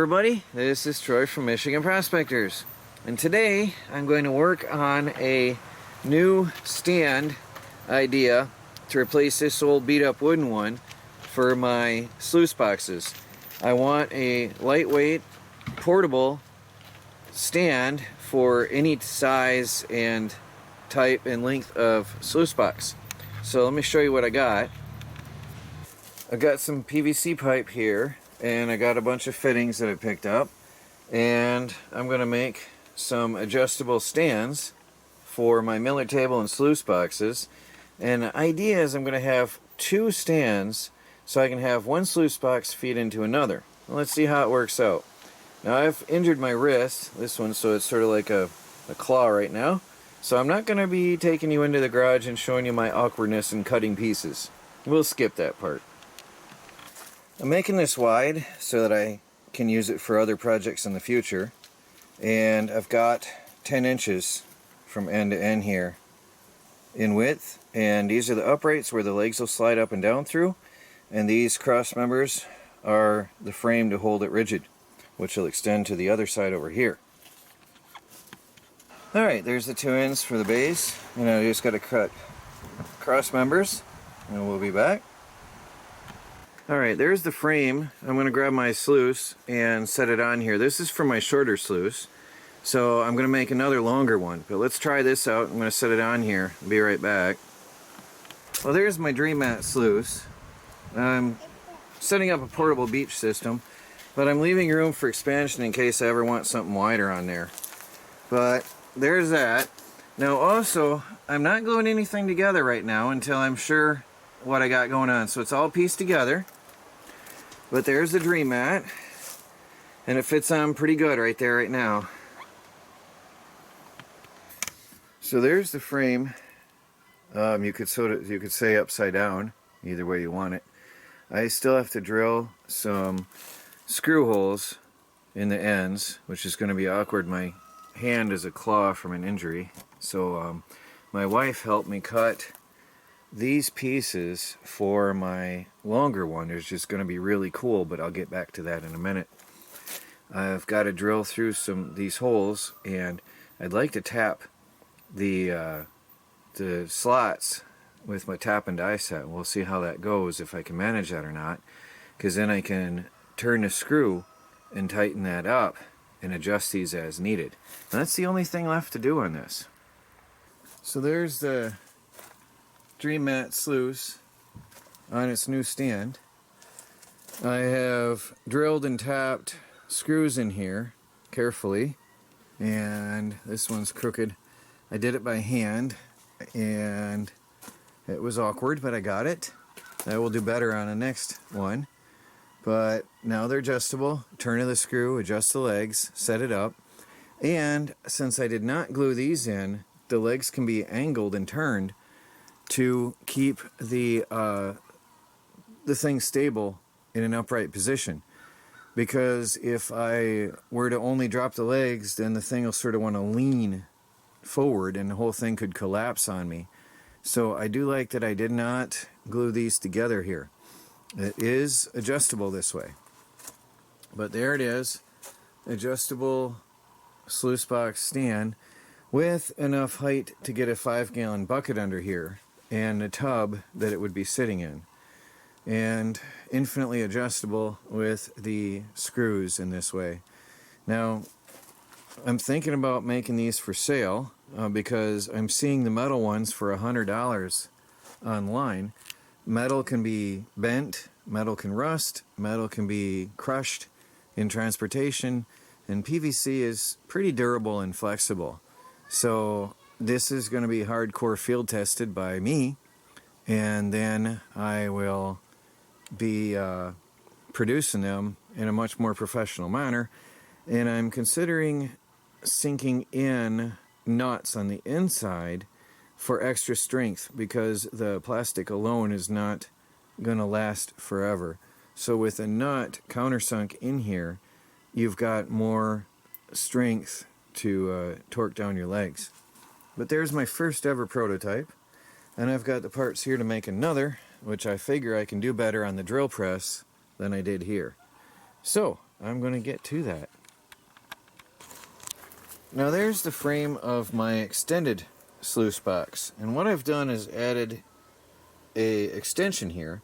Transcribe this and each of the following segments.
everybody, this is Troy from Michigan Prospectors, and today I'm going to work on a new stand idea to replace this old beat up wooden one for my sluice boxes. I want a lightweight, portable stand for any size and type and length of sluice box. So let me show you what I got. I got some PVC pipe here, and I got a bunch of fittings that I picked up, and I'm going to make some adjustable stands for my miller table and sluice boxes. And the idea is I'm going to have two stands so I can have one sluice box feed into another. Well, let's see how it works out. Now I've injured my wrist, this one, so it's sort of like a claw right now. So I'm not going to be taking you into the garage and showing you my awkwardness in cutting pieces. We'll skip that part. I'm making this wide so that I can use it for other projects in the future, and I've got 10 inches from end to end here in width, and these are the uprights where the legs will slide up and down through, and these cross members are the frame to hold it rigid, which will extend to the other side over here. Alright, there's the 2 ends for the base, and I just got to cut cross members, and we'll be back. Alright, there's the frame. I'm going to grab my sluice and set it on here. This is for my shorter sluice, so I'm going to make another longer one. But let's try this out. I'm going to set it on here. I'll be right back. Well, there's my Dream Mat sluice. I'm setting up a portable beach system, but I'm leaving room for expansion in case I ever want something wider on there. But there's that. Now also, I'm not gluing anything together right now until I'm sure what I got going on. So it's all pieced together. But there's the Dream Mat, and it fits on pretty good right there right now. So there's the frame. You could say upside down, either way you want it. I still have to drill some screw holes in the ends, which is going to be awkward. My hand is a claw from an injury, so my wife helped me cut these pieces for my longer one. It's just going to be really cool, but I'll get back to that in a minute. I've got to drill through these holes, and I'd like to tap the slots with my tap and die set. We'll see how that goes, if I can manage that or not, because then I can turn the screw and tighten that up and adjust these as needed. And that's the only thing left to do on this. So there's the Dream Mat sluice on its new stand. I have drilled and tapped screws in here carefully, and this one's crooked. I did it by hand, and it was awkward, but I got it. I will do better on the next one. But now they're adjustable. Turn of the screw, adjust the legs, set it up. And since I did not glue these in, the legs can be angled and turned to keep the thing stable in an upright position. Because if I were to only drop the legs, then the thing will sort of want to lean forward and the whole thing could collapse on me. So I do like that I did not glue these together here. It is adjustable this way. But there it is, adjustable sluice box stand with enough height to get a 5-gallon bucket under here and a tub that it would be sitting in. And infinitely adjustable with the screws in this way. Now, I'm thinking about making these for sale because I'm seeing the metal ones for $100 online. Metal can be bent, metal can rust, metal can be crushed in transportation, and PVC is pretty durable and flexible. So this is going to be hardcore field tested by me, and then I will be producing them in a much more professional manner. And I'm considering sinking in nuts on the inside for extra strength, because the plastic alone is not going to last forever. So with a nut countersunk in here, you've got more strength to torque down your legs. But there's my first ever prototype, and I've got the parts here to make another, which I figure I can do better on the drill press than I did here. So I'm going to get to that. Now there's the frame of my extended sluice box, and what I've done is added a extension here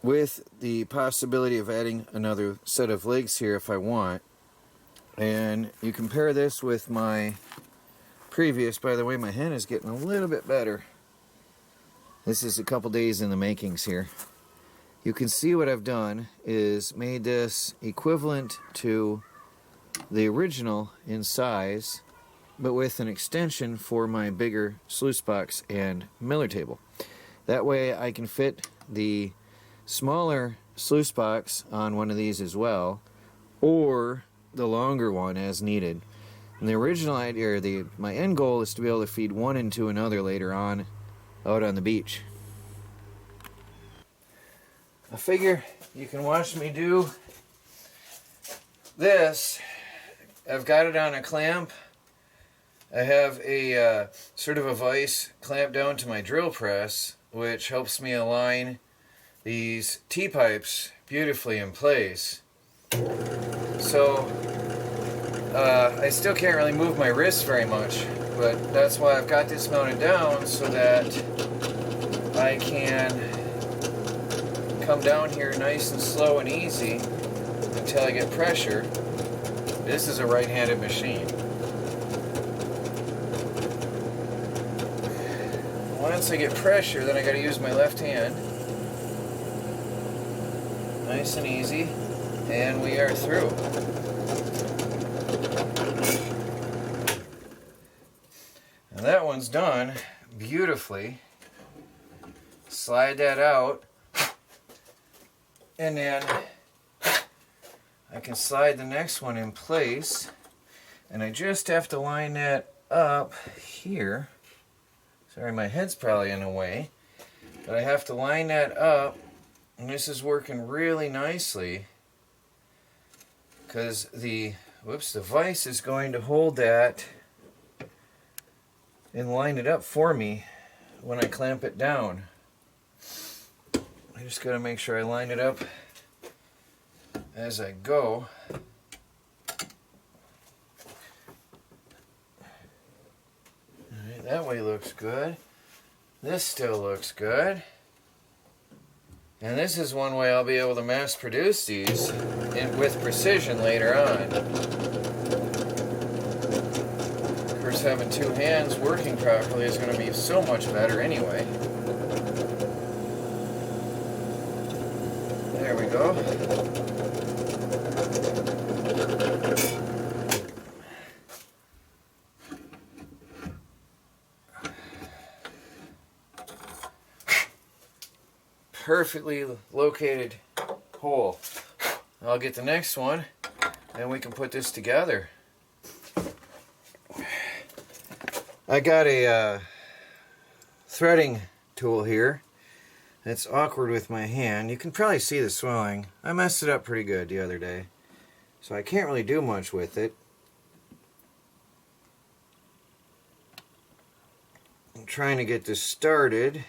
with the possibility of adding another set of legs here if I want. And you compare this with my previous. By the way, my hen is getting a little bit better. This is a couple days in the makings here. You can see what I've done is made this equivalent to the original in size, but with an extension for my bigger sluice box and miller table. That way I can fit the smaller sluice box on one of these as well, or the longer one as needed. And the original idea, or my end goal, is to be able to feed one into another later on out on the beach. I figure you can watch me do this. I've got it on a clamp. I have a sort of a vise clamped down to my drill press, which helps me align these T-pipes beautifully in place. So I still can't really move my wrist very much, but that's why I've got this mounted down so that I can come down here nice and slow and easy until I get pressure. This is a right-handed machine. Once I get pressure, then I got to use my left hand. Nice and easy, and we are through. And that one's done beautifully. Slide that out, and then I can slide the next one in place, and I just have to line that up here. Sorry, my head's probably in the way, but I have to line that up, and this is working really nicely because the vise is going to hold that and line it up for me when I clamp it down. I just got to make sure I line it up as I go. Alright, that way looks good. This still looks good. And this is one way I'll be able to mass produce these with precision later on. Of course, having two hands working properly is going to be so much better anyway. There we go. Perfectly located hole. I'll get the next one and we can put this together. I got a threading tool here. It's awkward with my hand. You can probably see the swelling. I messed it up pretty good the other day, so I can't really do much with it. I'm trying to get this started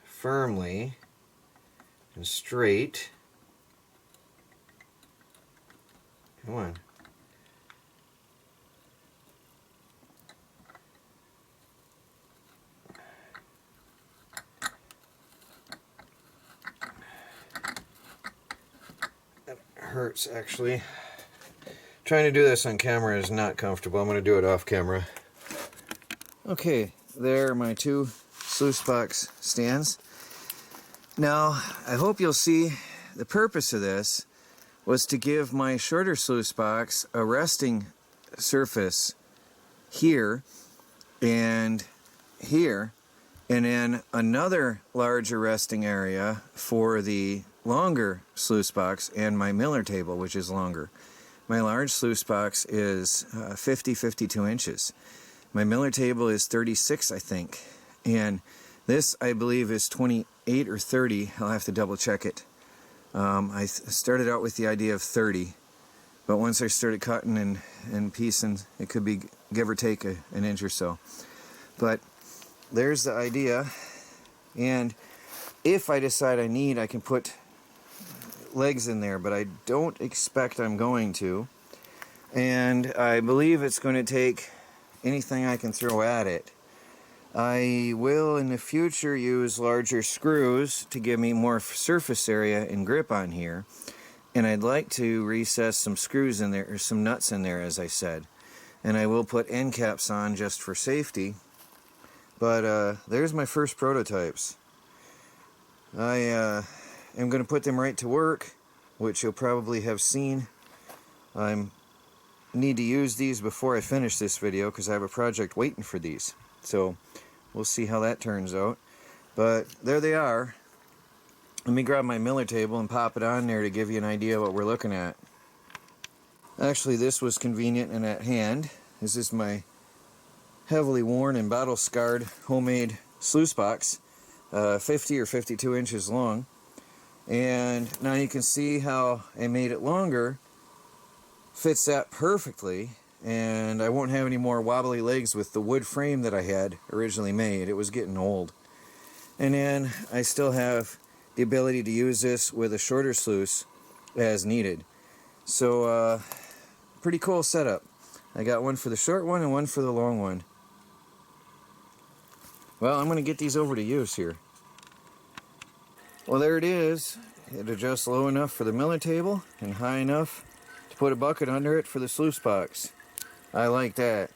firmly and straight. Come on. That hurts actually. Trying to do this on camera is not comfortable. I'm going to do it off camera. Okay, there are my two sluice box stands. Now, I hope you'll see the purpose of this was to give my shorter sluice box a resting surface here and here, and then another larger resting area for the longer sluice box and my miller table, which is longer. My large sluice box is 52 inches. My miller table is 36, I think, and this, I believe, is 28 or 30. I'll have to double check it. I started out with the idea of 30, but once I started cutting and piecing, it could be give or take an inch or so. But there's the idea, and if I decide I can put legs in there, but I don't expect I'm going to. And I believe it's going to take anything I can throw at it. I will in the future use larger screws to give me more surface area and grip on here. And I'd like to recess some screws in there, or some nuts in there, as I said. And I will put end caps on just for safety. But there's my first prototypes. I am going to put them right to work, which you'll probably have seen. I need to use these before I finish this video because I have a project waiting for these. So we'll see how that turns out. But there they are. Let me grab my miller table and pop it on there to give you an idea of what we're looking at. Actually, this was convenient and at hand. This is my heavily worn and battle-scarred homemade sluice box, 50 or 52 inches long. And now you can see how I made it longer. Fits that perfectly, and I won't have any more wobbly legs with the wood frame that I had originally made. It was getting old. And then I still have the ability to use this with a shorter sluice as needed. So pretty cool setup. I got one for the short one and one for the long one. Well, I'm going to get these over to use here. Well, there it is. It adjusts low enough for the miller table and high enough to put a bucket under it for the sluice box. I like that.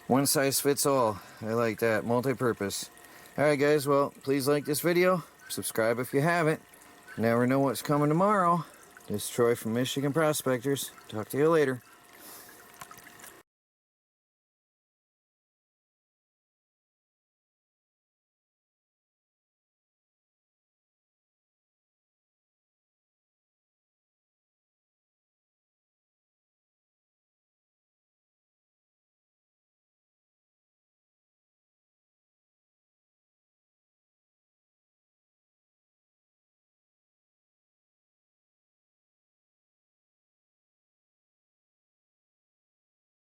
One size fits all. I like that. Multi-purpose. Alright guys, well, please like this video. Subscribe if you haven't. Never know what's coming tomorrow. This is Troy from Michigan Prospectors. Talk to you later.